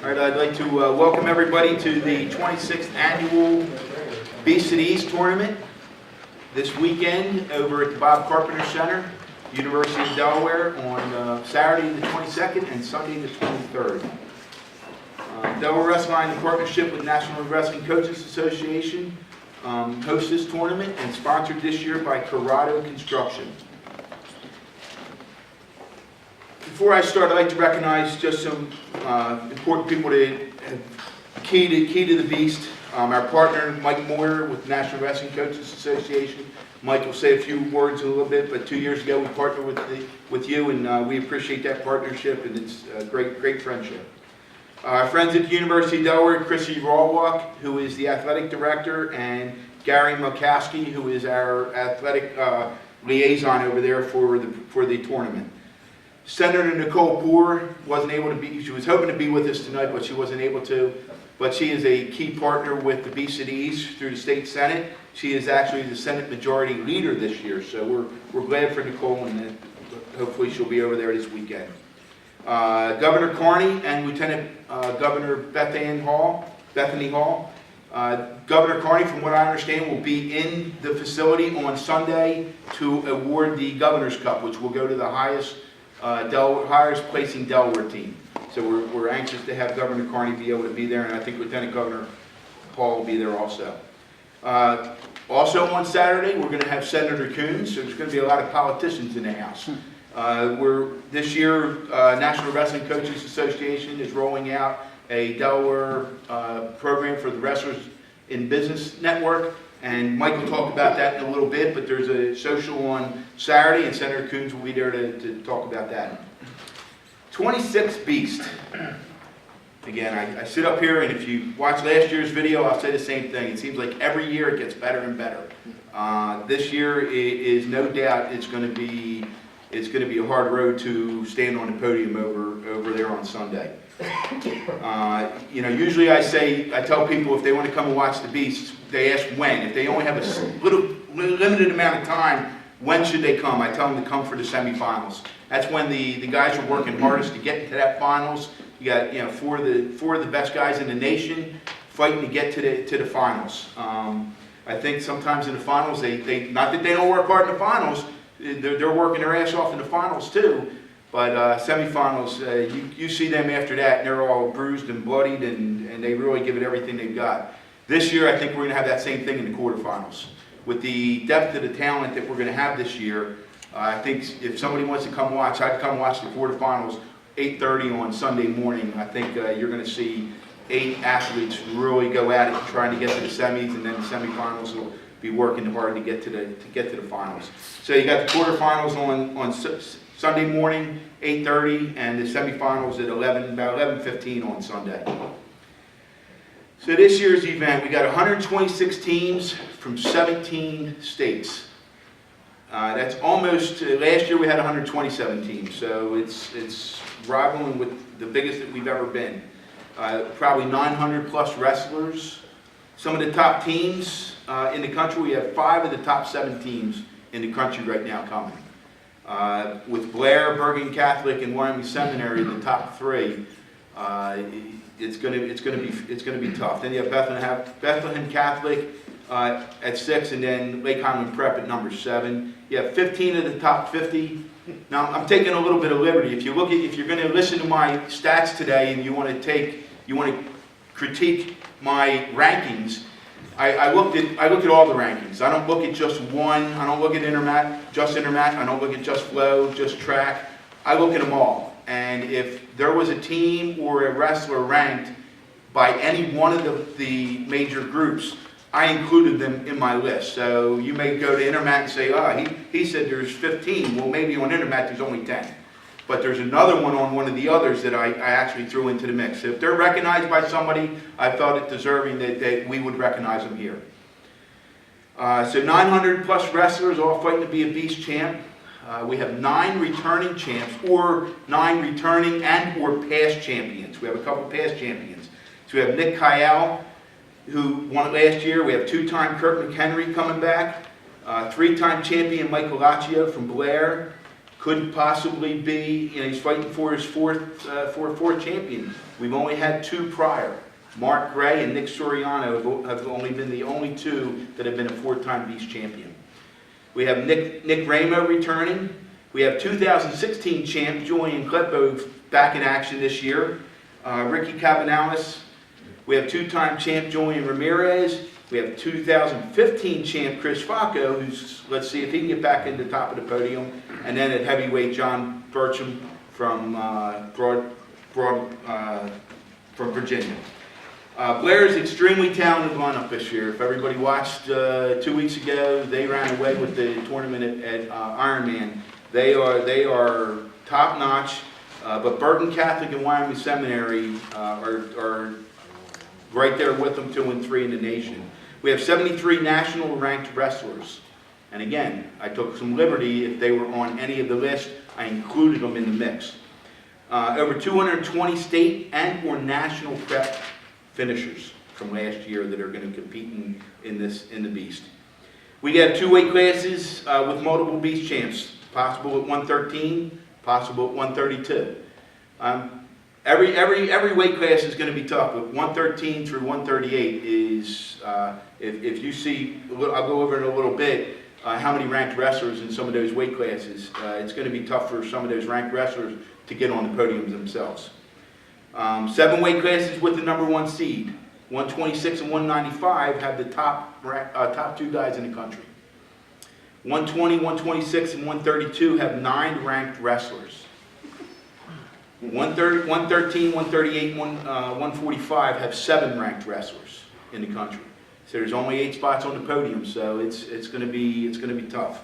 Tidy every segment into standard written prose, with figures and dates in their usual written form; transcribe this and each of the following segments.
All right, I'd like to welcome everybody to the 26th Annual Beast of the East Tournament this weekend over at the Bob Carpenter Center, University of Delaware, on Saturday the 22nd and Sunday the 23rd. Delaware Wrestling, in partnership with National Wrestling Coaches Association, hosts this tournament and sponsored this year by Corrado Construction. Before I start, I'd like to recognize just some important people that have key to the Beast. Our partner, Mike Moyer with National Wrestling Coaches Association. Mike will say a few words in a little bit, but 2 years ago we partnered with you, and we appreciate that partnership, and it's a great friendship. Our friends at the University of Delaware, Chrissy Rawalk, who is the athletic director, and Gary Mokowski, who is our athletic liaison over there for the tournament. Senator Nicole Poore wasn't able to be, she was hoping to be with us tonight, but she wasn't able to. But she is a key partner with the Beast of the East through the state Senate. She is actually the Senate Majority Leader this year, so we're glad for Nicole, and hopefully she'll be over there this weekend. Governor Carney and Lieutenant Governor Bethany Hall. Governor Carney, from what I understand, will be in the facility on Sunday to award the Governor's Cup, which will go to the highest placing Delaware team. So we're anxious to have Governor Carney be able to be there, and I think Lieutenant Governor Hall will be there also. Also on Saturday, we're going to have Senator Coons, so there's going to be a lot of politicians in the house. This year, National Wrestling Coaches Association is rolling out a Delaware program for the Wrestlers in Business Network, and Mike will talk about that in a little bit, but there's a social on Saturday, and Senator Coons will be there to talk about that. 26 Beast. Again, I sit up here, and if you watch last year's video, I'll say the same thing. It seems like every year it gets better and better. This year is no doubt it's going to be a hard road to stand on the podium over there on Sunday. Usually I tell people if they want to come and watch the Beast, they ask when. If they only have a limited amount of time, when should they come? I tell them to come for the semifinals. That's when the guys are working hardest to get into that finals. You got four of the best guys in the nation fighting to get to the finals. I think sometimes in the finals they not that they don't work hard in the finals, they're working their ass off in the finals too. But semifinals, you see them after that, and they're all bruised and bloodied, and they really give it everything they've got. This year, I think we're going to have that same thing in the quarterfinals. With the depth of the talent that we're going to have this year, I think if somebody wants to come watch, I'd come watch the quarterfinals 8:30 on Sunday morning. I think you're going to see 8 athletes really go at it, trying to get to the semis, and then the semifinals will be working hard to get to the finals. So you got the quarterfinals on Sunday morning, 8:30, and the semifinals at about 11:15 on Sunday. So this year's event, we got 126 teams from 17 states. That's almost, last year we had 127 teams, so it's rivaling with the biggest that we've ever been. Probably 900 plus wrestlers. Some of the top teams in the country, we have 5 of the top 7 teams in the country right now coming. With Blair, Bergen Catholic, and Wyoming Seminary, the top 3, it's going to be tough. Then you have Bethlehem Catholic at 6, and then Lake Highland Prep at number 7. You have 15 of the top 50. Now I'm taking a little bit of liberty. If you're going to listen to my stats today, and you want to critique my rankings, I looked at all the rankings. I don't look at just one. I don't look at just intermat. I don't look at just flow, just track. I look at them all. And if there was a team or a wrestler ranked by any one of the major groups, I included them in my list. So you may go to intermat and say, he said there's 15. Well, maybe on intermat there's only 10. But there's another one on one of the others that I actually threw into the mix. So if they're recognized by somebody, I felt it deserving that we would recognize them here. So 900 plus wrestlers all fighting to be a Beast champ. We have 9 returning champs, or 9 returning and or past champions. We have a couple past champions. So we have Nick Kyle, who won it last year. We have 2-time Kurt McHenry coming back. 3-time champion Michael Laccio from Blair. could possibly be, he's fighting for his fourth champion. We've only had 2 prior. Mark Gray and Nick Soriano have only been the only 2 that have been a 4-time Beast champion. We have Nick Ramo returning. We have 2016 champ Julian Kleppo back in action this year. Ricky Cabanales. We have 2-time champ Julian Ramirez. We have 2015 champ Chris Falco, who's, let's see if he can get back in the top of the podium. And then at heavyweight, John Burcham from Virginia. Blair's extremely talented lineup this year. If everybody watched 2 weeks ago, they ran away with the tournament at Ironman. They are top notch. But Burton Catholic and Wyoming Seminary are right there with them, 2 and 3 in the nation. We have 73 national ranked wrestlers. And again, I took some liberty. If they were on any of the list, I included them in the mix. Over 220 state and or national prep finishers from last year that are going to compete in the Beast. We have 2 weight classes with multiple Beast champs, possible at 113, possible at 132. Every weight class is going to be tough, but 113 through 138 is, if you see, I'll go over in a little bit, how many ranked wrestlers in some of those weight classes. It's going to be tough for some of those ranked wrestlers to get on the podiums themselves. 7 weight classes with the number 1 seed. 126 and 195 have the top 2 guys in the country. 120, 126, and 132 have 9 ranked wrestlers. 113, 138, 145 have 7 ranked wrestlers in the country. So there's only 8 spots on the podium, so it's going to be tough.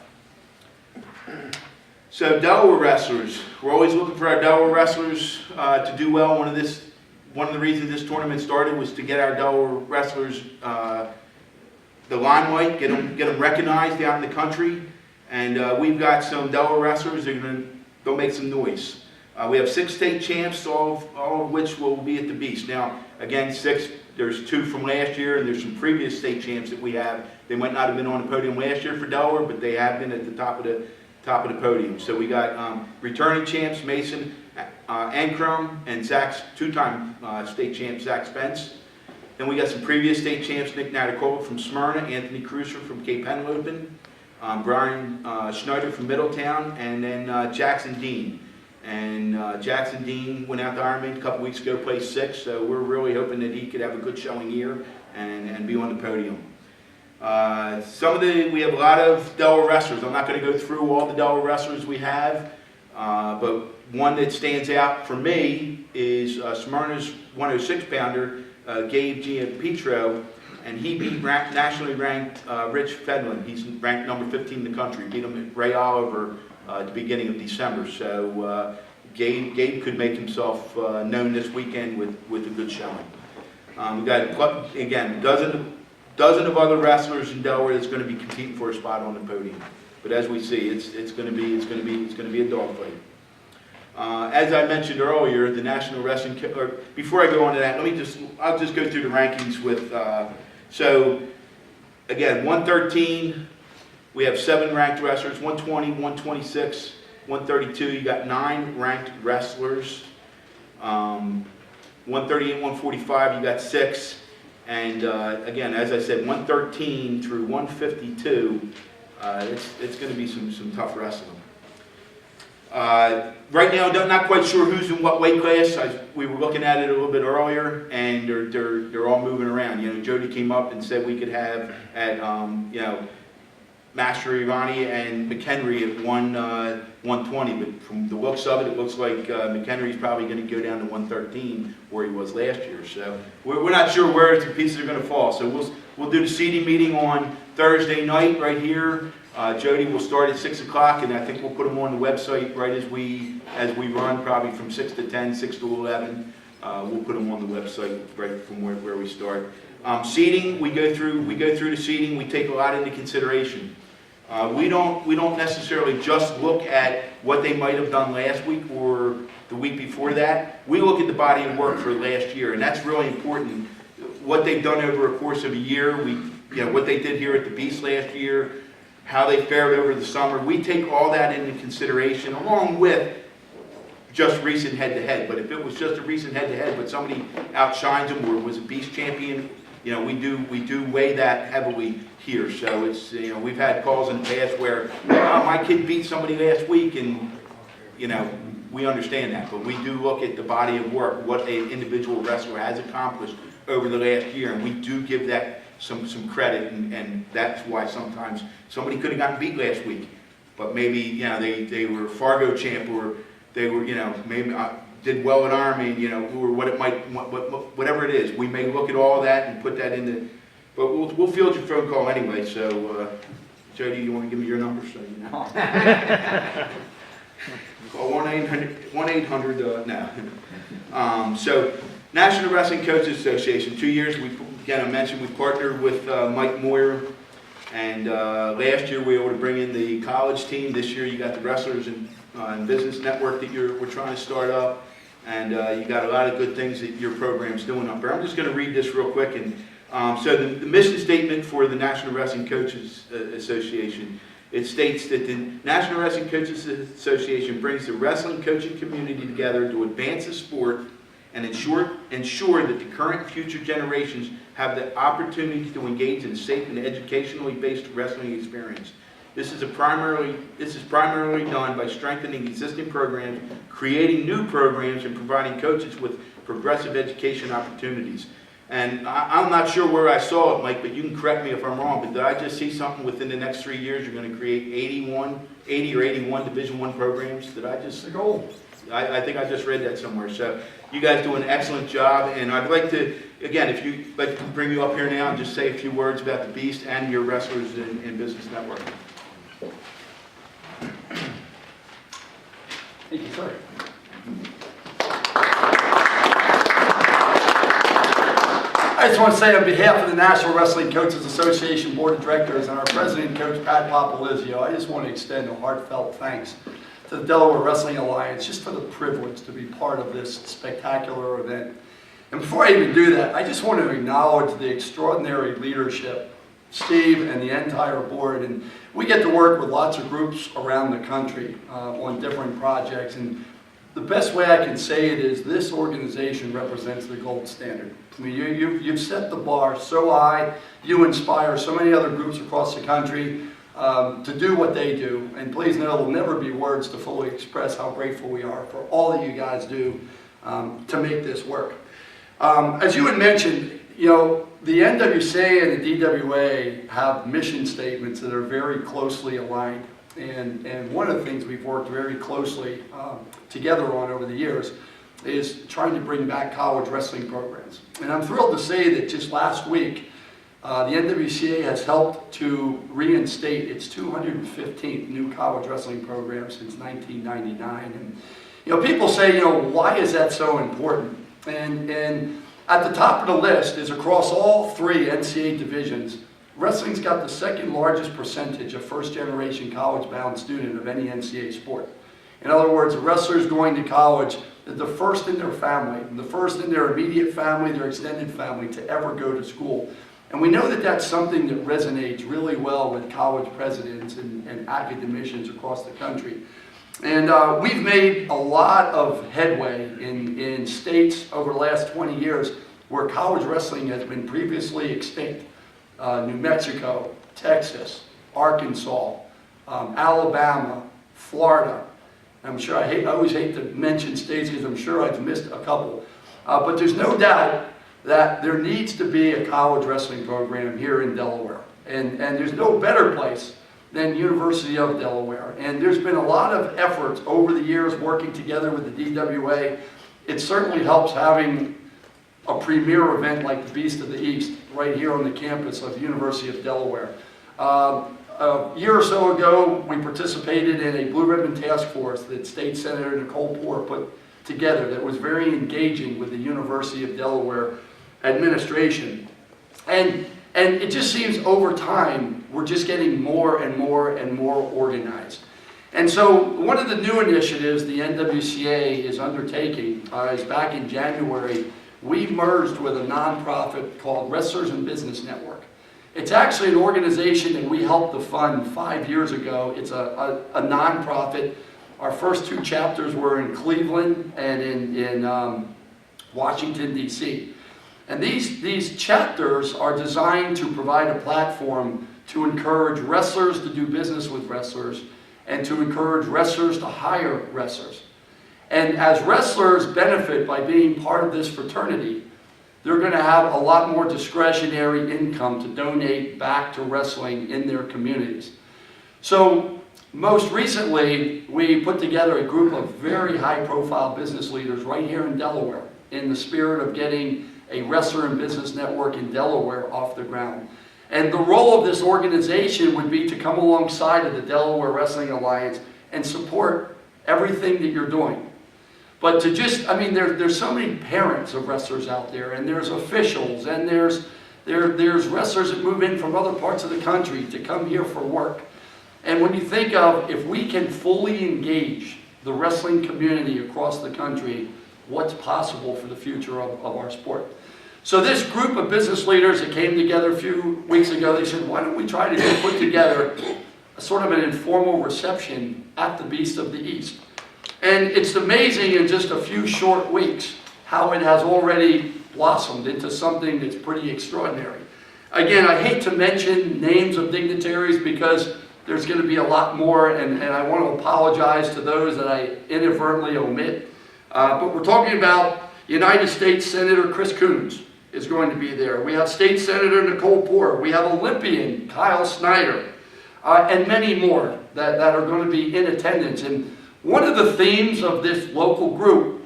So Delaware wrestlers, we're always looking for our Delaware wrestlers to do well. One of the reasons this tournament started was to get our Delaware wrestlers the limelight, get them recognized out in the country, and we've got some Delaware wrestlers that are going to go make some noise. We have 6 state champs, all of which will be at the Beast. Now, again, 6. There's 2 from last year, and there's some previous state champs that we have. They might not have been on the podium last year for Delaware, but they have been at the top of the podium. So we got returning champs Mason Ankrum and Zach's 2-time state champ Zach Spence. Then we got some previous state champs, Nick Natakovic from Smyrna, Anthony Cruiser from Cape Henlopen, Brian Schneider from Middletown, and then Jackson Dean. And Jackson Dean went out to Ironman a couple weeks ago, placed 6th, so we're really hoping that he could have a good showing here and be on the podium. We have a lot of Delaware wrestlers. I'm not going to go through all the Delaware wrestlers we have, but one that stands out for me is Smyrna's 106-pounder, Gabe Gianpietro, and he beat nationally ranked Rich Fedlin. He's ranked number 15 in the country. Beat him at Ray Oliver at the beginning of December. So Gabe could make himself known this weekend with a good showing. We've got, again, a dozen of other wrestlers in Delaware that's going to be competing for a spot on the podium. But as we see, it's going to be a dogfight. As I mentioned earlier, the National Wrestling. Before I go on to that, I'll just go through the rankings with. So again, 113. We have 7 ranked wrestlers. 120, 126, 132. You got 9 ranked wrestlers. 138, 145. You got 6. And again, as I said, 113 through 152, it's going to be some tough wrestling. Right now, I'm not quite sure who's in what weight class. We were looking at it a little bit earlier, and they're all moving around. You know, Jody came up and said we could have at Master Ivani and McHenry at 120, but from the looks of it looks like McHenry's probably going to go down to 113 where he was last year. So we're not sure where the pieces are going to fall. So we'll do the seating meeting on Thursday night right here. Jody will start at 6 o'clock, and I think we'll put them on the website right as we run, probably from 6 to 10, 6 to 11. We'll put them on the website right from where we start. Seating, we go through the seating. We take a lot into consideration. We don't necessarily just look at what they might have done last week or the week before that. We look at the body of work for last year, and that's really important. What they've done over a course of a year, what they did here at the Beast last year, how they fared over the summer. We take all that into consideration along with just recent head-to-head. But if it was just a recent head-to-head, but somebody outshines them or was a beast champion, you know, we do weigh that heavily here. So it's, you know, we've had calls in the past where, oh, my kid beat somebody last week, and, you know, we understand that. But we do look at the body of work, what an individual wrestler has accomplished over the last year, and we do give that some credit, and that's why sometimes somebody could have gotten beat last week, but maybe, you know, they were Fargo champ, or they were, you know, maybe did well in Army, you know, or whatever it is. We may look at all that and put that into, but we'll field your phone call anyway. So, Jody, you want to give me your number so you know? Call 1-800 no. So, National Wrestling Coaches Association, 2 years. Again, I mentioned we partnered with Mike Moyer, and last year we were able to bring in the college team. This year you got the Wrestlers and Business Network that we're trying to start up, and you got a lot of good things that your program's doing up there. I'm just going to read this real quick. And so the mission statement for the National Wrestling Coaches Association, it states that the National Wrestling Coaches Association brings the wrestling coaching community together to advance the sport and ensure that the current and future generations have the opportunity to engage in a safe and educationally based wrestling experience. This is primarily done by strengthening existing programs, creating new programs, and providing coaches with progressive education opportunities. And I'm not sure where I saw it, Mike, but you can correct me if I'm wrong, but did I just see something within the next 3 years you're going to create 80 or 81 Division I programs? Did I just... The goal. I think I just read that somewhere. So you guys do an excellent job, and I'd like to, again, if you'd like to bring you up here now and just say a few words about the Beast and your Wrestlers in Business Network. Thank you, sir. I just want to say on behalf of the National Wrestling Coaches Association Board of Directors and our President, Coach Pat Popolizio, I just want to extend a heartfelt thanks to the Delaware Wrestling Alliance just for the privilege to be part of this spectacular event. And before I even do that, I just want to acknowledge the extraordinary leadership, Steve and the entire board. And we get to work with lots of groups around the country on different projects. And the best way I can say it is this organization represents the gold standard. I mean, you've set the bar so high. You inspire so many other groups across the country to do what they do. And please know there'll never be words to fully express how grateful we are for all that you guys do to make this work. As you had mentioned, you know, the NWCA and the DWA have mission statements that are very closely aligned. And one of the things we've worked very closely together on over the years is trying to bring back college wrestling programs. And I'm thrilled to say that just last week, the NWCA has helped to reinstate its 215th new college wrestling program since 1999. And, you know, people say, you know, why is that so important? And at the top of the list is across all 3 NCAA divisions, wrestling's got the second largest percentage of first-generation college-bound student of any NCAA sport. In other words, the wrestlers going to college, they're the first in their family, the first in their immediate family, their extended family to ever go to school. And we know that that's something that resonates really well with college presidents and academicians across the country. And we've made a lot of headway in states over the last 20 years where college wrestling has been previously extinct. New Mexico, Texas, Arkansas, Alabama, Florida. I'm sure I always hate to mention states because I'm sure I've missed a couple. But there's no doubt that there needs to be a college wrestling program here in Delaware. And there's no better place than University of Delaware. And there's been a lot of efforts over the years working together with the DWA. It certainly helps having a premier event like the Beast of the East right here on the campus of the University of Delaware. A year or so ago, we participated in a Blue Ribbon Task Force that State Senator Nicole Poore put together that was very engaging with the University of Delaware administration. And it just seems over time, we're just getting more and more and more organized. And so one of the new initiatives the NWCA is undertaking is back in January, we merged with a nonprofit called Wrestlers in Business Network. It's actually an organization that we helped to fund 5 years ago. It's a nonprofit. Our first 2 chapters were in Cleveland and in Washington, D.C. And these chapters are designed to provide a platform to encourage wrestlers to do business with wrestlers and to encourage wrestlers to hire wrestlers. And as wrestlers benefit by being part of this fraternity, they're going to have a lot more discretionary income to donate back to wrestling in their communities. So most recently, we put together a group of very high-profile business leaders right here in Delaware in the spirit of getting a wrestler and business network in Delaware off the ground. And the role of this organization would be to come alongside of the Delaware Wrestling Alliance and support everything that you're doing. But to just, I mean, there's so many parents of wrestlers out there, and there's officials, and there's wrestlers that move in from other parts of the country to come here for work. And when you think of, if we can fully engage the wrestling community across the country, what's possible for the future of our sport. So this group of business leaders that came together a few weeks ago, they said, why don't we try to put together a sort of an informal reception at the Beast of the East. And it's amazing in just a few short weeks how it has already blossomed into something that's pretty extraordinary. Again, I hate to mention names of dignitaries because there's going to be a lot more, and I want to apologize to those that I inadvertently omit. But we're talking about United States Senator Chris Coons is going to be there. We have State Senator Nicole Poore. We have Olympian Kyle Snyder, and many more that are going to be in attendance. And one of the themes of this local group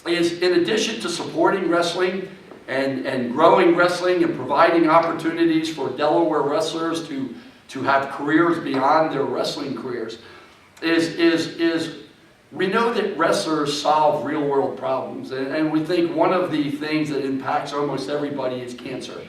is, in addition to supporting wrestling and growing wrestling and providing opportunities for Delaware wrestlers to have careers beyond their wrestling careers, is we know that wrestlers solve real-world problems, and we think one of the things that impacts almost everybody is cancer.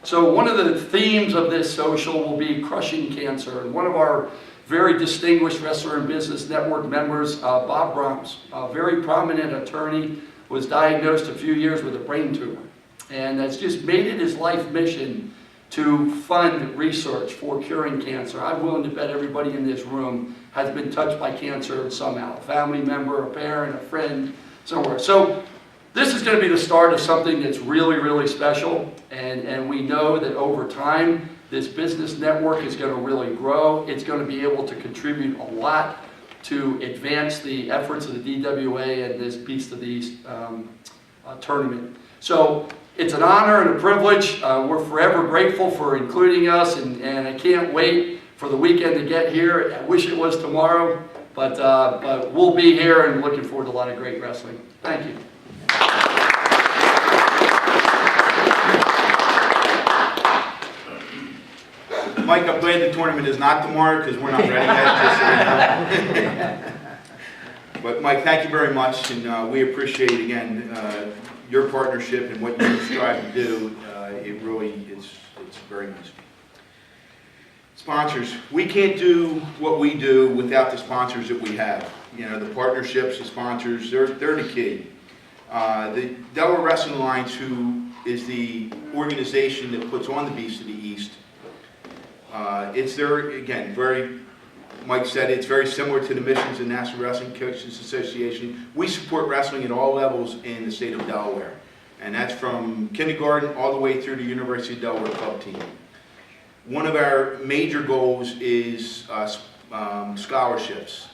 So one of the themes of this social will be crushing cancer, and one of our very distinguished Wrestler and Business Network members, Bob Brahms, a very prominent attorney, was diagnosed a few years with a brain tumor, and has just made it his life mission to fund research for curing cancer. I'm willing to bet everybody in this room has been touched by cancer somehow, a family member, a parent, a friend, somewhere. So this is going to be the start of something that's really, really special, and we know that over time, this business network is going to really grow. It's going to be able to contribute a lot to advance the efforts of the DWA and this Beast of the East tournament. So it's an honor and a privilege. We're forever grateful for including us, and I can't wait for the weekend to get here. I wish it was tomorrow, but we'll be here and looking forward to a lot of great wrestling. Thank you. Mike, I'm glad the tournament is not tomorrow because we're not ready yet. Just so you know. But Mike, thank you very much, and we appreciate again your partnership and what you strive to do. It really is, it's very nice. Sponsors, we can't do what we do without the sponsors that we have. You know, the partnerships, the sponsors, they're the key. The Delaware Wrestling Alliance, who is the organization that puts on the Beast of the East, it's there, again, Mike said, it's very similar to the missions of the National Wrestling Coaches Association. We support wrestling at all levels in the state of Delaware. And that's from kindergarten all the way through the University of Delaware club team. One of our major goals is scholarships.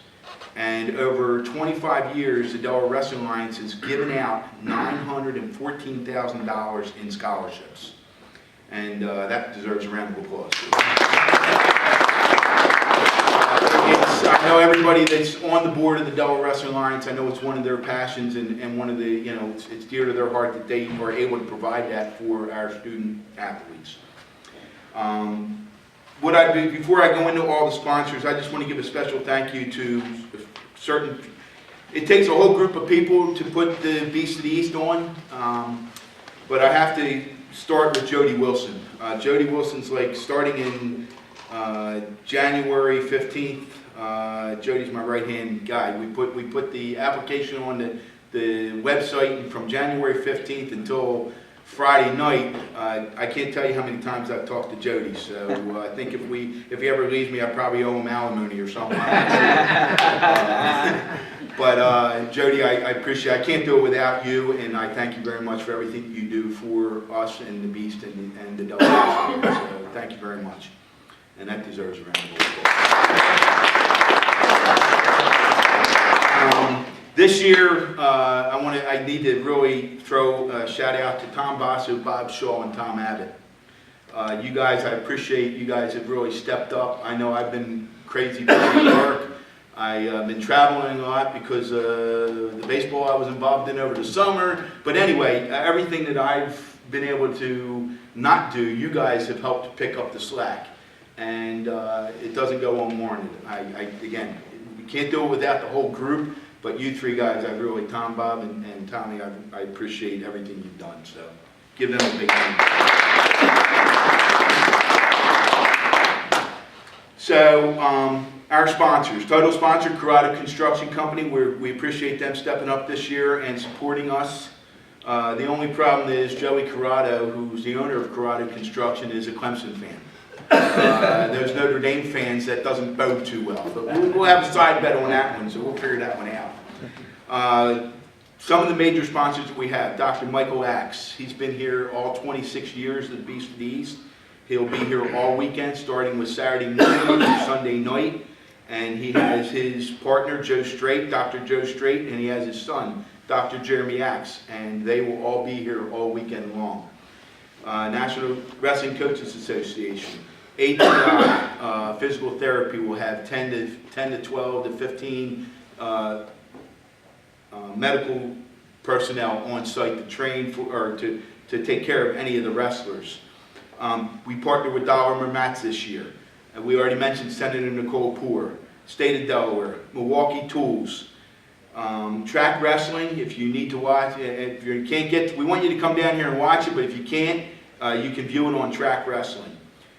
And over 25 years, the Delaware Wrestling Alliance has given out $914,000 in scholarships. And that deserves a round of applause. I know everybody that's on the board of the Delaware Wrestling Alliance, I know it's one of their passions and one of the, you know, it's dear to their heart that they are able to provide that for our student athletes. Before I go into all the sponsors, I just want to give a special thank you to certain, it takes a whole group of people to put the Beast of the East on, but I have to start with Jody Wilson. Jody Wilson's like starting in January 15th. Jody's my right-hand guy. We put the application on the website, and from January 15th until Friday night, I can't tell you how many times I've talked to Jody, so I think if he ever leaves me, I probably owe him alimony or something like that. But Jody, I appreciate, I can't do it without you, and I thank you very much for everything you do for us and the Beast and the Delaware. So thank you very much. And that deserves a round of applause. This year, I need to really throw a shout out to Tom Basso, Bob Shaw, and Tom Abbott. You guys, I appreciate you guys have really stepped up. I know I've been crazy busy at work. I've been traveling a lot because the baseball I was involved in over the summer. But anyway, everything that I've been able to not do, you guys have helped pick up the slack. And it doesn't go unwarranted. Again, we can't do it without the whole group. But you three guys, I really, Tom, Bob, and Tommy, I appreciate everything you've done. So give them a big hand. So our sponsors, title sponsor, Corrado Construction Company, we appreciate them stepping up this year and supporting us. The only problem is Joey Corrado, who's the owner of Corrado Construction, is a Clemson fan. Those Notre Dame fans, that doesn't bode too well. But we'll have a side bet on that one, so we'll figure that one out. Some of the major sponsors that we have, Dr. Michael Axe. He's been here all 26 years at the Beast of the East. He'll be here all weekend, starting with Saturday morning to Sunday night. And he has his partner, Joe Strait, Dr. Joe Strait, and he has his son, Dr. Jeremy Axe. And they will all be here all weekend long. National Wrestling Coaches Association. ATI, physical therapy will have 10 to 12 to 15 medical personnel on site to train for, or to take care of any of the wrestlers. We partnered with Delaware Mats this year. We already mentioned Senator Nicole Poore, State of Delaware, Milwaukee Tools, track wrestling. If you need to watch, if you can't get, we want you to come down here and watch it. But if you can't, you can view it on Track Wrestling.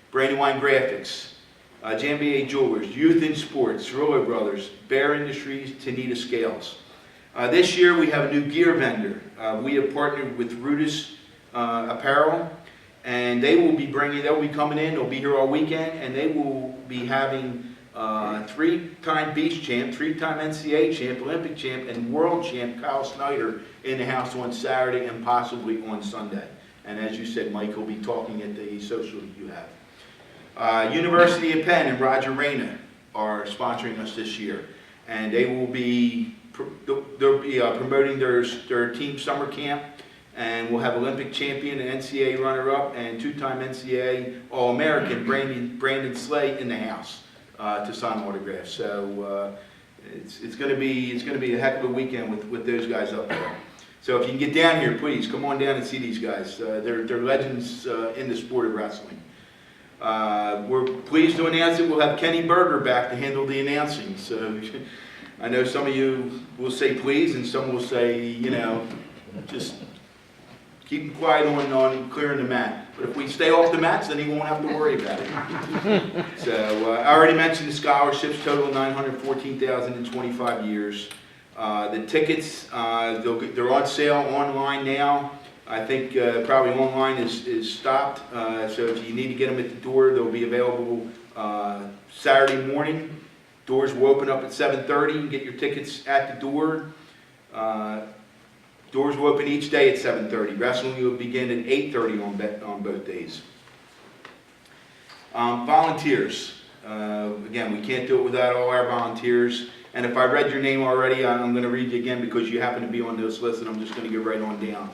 Brandywine Graphics, JMBA Jewelers, Youth in Sports, Rollo Brothers, Bear Industries, Tanita Scales. This year we have a new gear vendor. We have partnered with Rudis Apparel, and they'll be coming in, they'll be here all weekend, and they will be having three-time Beast champ, three-time NCAA champ, Olympic champ, and world champ Kyle Snyder in the house on Saturday and possibly on Sunday. And as you said, Mike will be talking at the social you have. University of Penn and Roger Reyna are sponsoring us this year, and they will be promoting their team summer camp, and we'll have Olympic champion and NCAA runner-up and two-time NCAA All-American Brandon Slay in the house to sign autographs. So it's going to be a heck of a weekend with those guys up there. So if you can get down here, please come on down and see these guys. They're legends in the sport of wrestling. We're pleased to announce that we'll have Kenny Berger back to handle the announcing. So I know some of you will say please, and some will say, you know, just keep quiet on clearing the mat. But if we stay off the mats, then he won't have to worry about it. So I already mentioned the scholarships, total 914,000 in 25 years. The tickets, they're on sale online now. I think probably online is stopped, so if you need to get them at the door, they'll be available Saturday morning. Doors will open up at 7:30. You can get your tickets at the door. Doors will open each day at 7:30. Wrestling will begin at 8:30 on both days. Volunteers. Again, we can't do it without all our volunteers. And if I read your name already, I'm going to read you again because you happen to be on this list, and I'm just going to get right on down.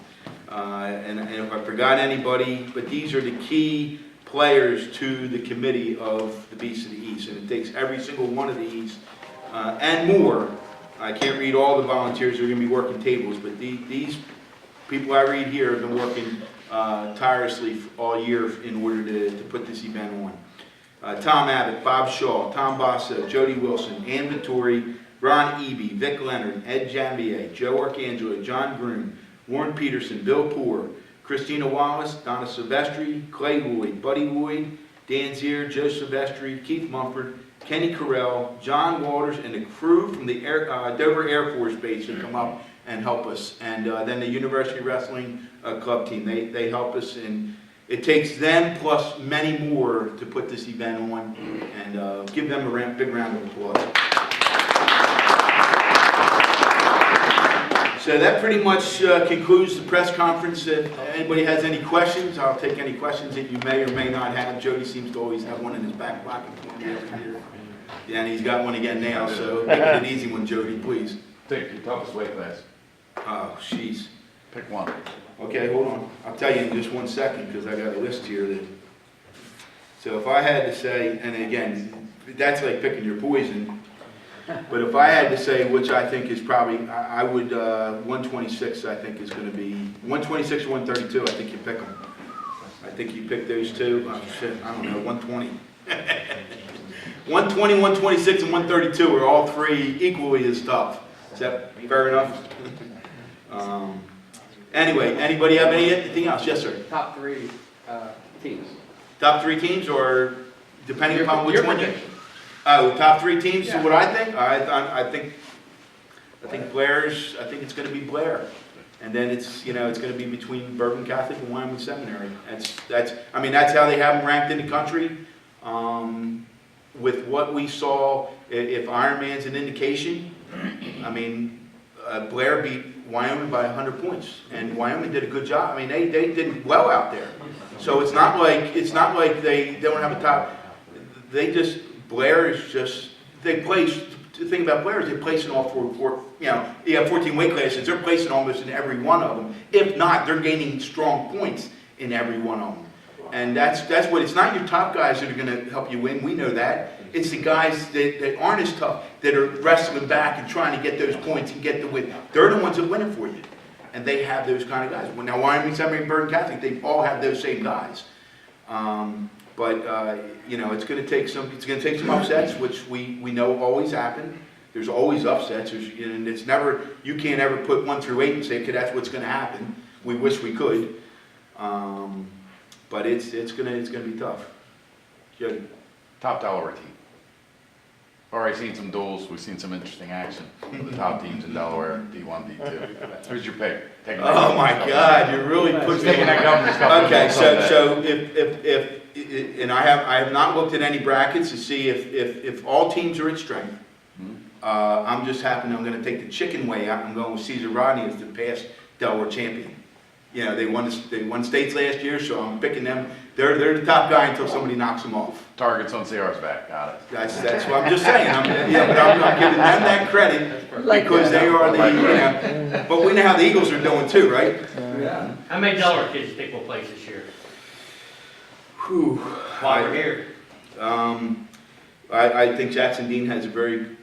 And if I forgot anybody, but these are the key players to the committee of the Beast of the East, and it takes every single one of these and more. I can't read all the volunteers who are going to be working tables, but these people I read here have been working tirelessly all year in order to put this event on. Tom Abbott, Bob Shaw, Tom Basso, Jody Wilson, Ann Vittori, Ron Eby, Vic Leonard, Ed Jambier, Joe Arcangelo, John Groom, Warren Peterson, Bill Poore, Christina Wallace, Donna Silvestri, Clay Lloyd, Buddy Lloyd, Dan Zier, Joe Silvestri, Keith Mumford, Kenny Carell, John Walters, and the crew from the Dover Air Force Base who come up and help us. And then the University Wrestling Club team, they help us, and it takes them plus many more to put this event on, and give them a big round of applause. So that pretty much concludes the press conference. If anybody has any questions, I'll take any questions that you may or may not have. Jody seems to always have one in his back pocket for me every year. Yeah, and he's got one again now, so make it an easy one, Jody, please. Take your toughest weight class. Oh, jeez. Pick one. Okay, hold on. I'll tell you in just 1 second, because I got a list here that... So if I had to say, and again, that's like picking your poison, but if I had to say which I think is probably, I would, 126 I think is going to be, 126 or 132, I think you pick them. I think you pick those two. Oh, shit, I don't know, 120. 120, 126, and 132 are all three equally as tough. Is that fair enough? Anyway, anybody have anything else? Yes, sir. Top three teams. Top three teams, or depending upon which Your one? prediction. Oh, top three teams. Yeah. What I think? I think Blair's. I think it's going to be Blair, and then it's it's going to be between Bergen Catholic and Wyoming Seminary. That's. I mean, that's how they have them ranked in the country. With what we saw, if Ironman's an indication, I mean, Blair beat Wyoming by 100 points, and Wyoming did a good job. I mean, they did well out there. So it's not like they don't have a top. Blair is just, they place. The thing about Blair is they place in all four. You have 14 weight classes. They're placing almost in every one of them. If not, they're gaining strong points in every one of them. And that's what, it's not your top guys that are going to help you win. We know that. It's the guys that aren't as tough, that are wrestling back and trying to get those points and get the win. They're the ones that win it for you. And they have those kind of guys. Well, now, Wyoming Seminary and Bergen Catholic, they all have those same guys. It's going to take some upsets, which we know always happen. There's always upsets, and it's never, you can't ever put 1 through 8 and say, okay, that's what's going to happen. We wish we could. But it's gonna be tough. Jody. Top Delaware team. Already seen some duels. We've seen some interesting action with the top teams in Delaware, D1, D2. Who's your pick? Oh my God, you're really pushing. Taking that governor's cup. Okay, so if and I have not looked at any brackets to see if all teams are at strength. I'm going to take the chicken way out. I'm going with Cesar Rodney as the past Delaware champion. They won states last year, so I'm picking them. They're the top guy until somebody knocks them off. Targets on CR's back. Got it. That's what I'm just saying. I'm giving them that credit because they are the. But we know how the Eagles are doing too, right? Yeah. How many Delaware kids do you think will place this year? Whew. While we're here. I think Jackson Dean has a very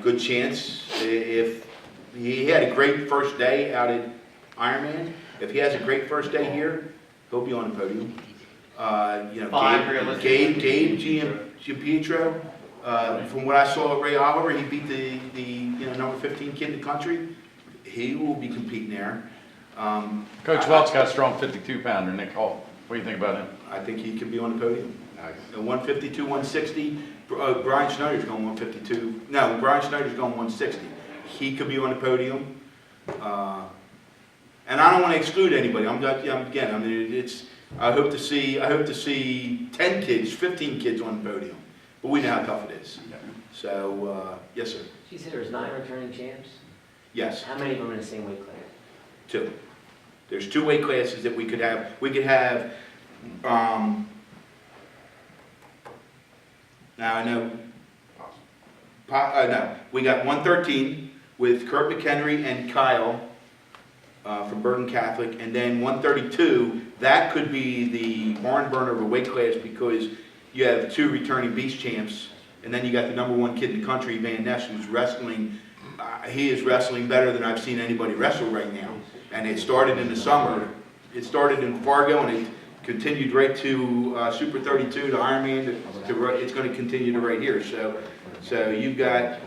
good chance. If he had a great first day out at Ironman, if he has a great first day here, he'll be on the podium. Gabe Giampietro, from what I saw at Ray Oliver, he beat the number 15 kid in the country. He will be competing there. Coach Welch got a strong 52-pounder, Nick Hall. What do you think about him? I think he can be on the podium. Nice. 152, 160. Brian Schneider's going 152. No, Brian Schneider's going 160. He could be on the podium. And I don't want to exclude anybody. I hope to see 10 kids, 15 kids on the podium. But we know how tough it is. So, yes, sir. You said there's 9 returning champs? Yes, How many of them in the same weight class? 2. There's 2 weight classes that we could have. We could have, now I know, no, we got 113 with Kurt McHenry and Kyle from Bergen Catholic, and then 132, that could be the barn burner of a weight class because you have 2 returning beast champs, and then you got the number 1 kid in the country, Van Ness, who's wrestling. He is wrestling better than I've seen anybody wrestle right now. And it started in the summer. It started in Fargo, and it continued right to Super 32 to Ironman. It's going to continue to right here. So you've got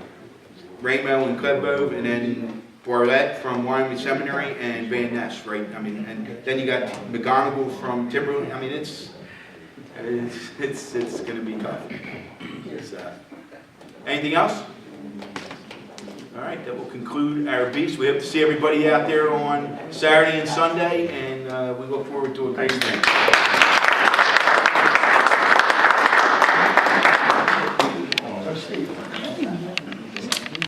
Ramo and Klebov, and then Barlett from Wyoming Seminary, and Van Ness, right? I mean, and then you got McGonigal from Timberland. I mean, it's going to be tough. Anything else? All right, that will conclude our beast. We hope to see everybody out there on Saturday and Sunday, and we look forward to a great event.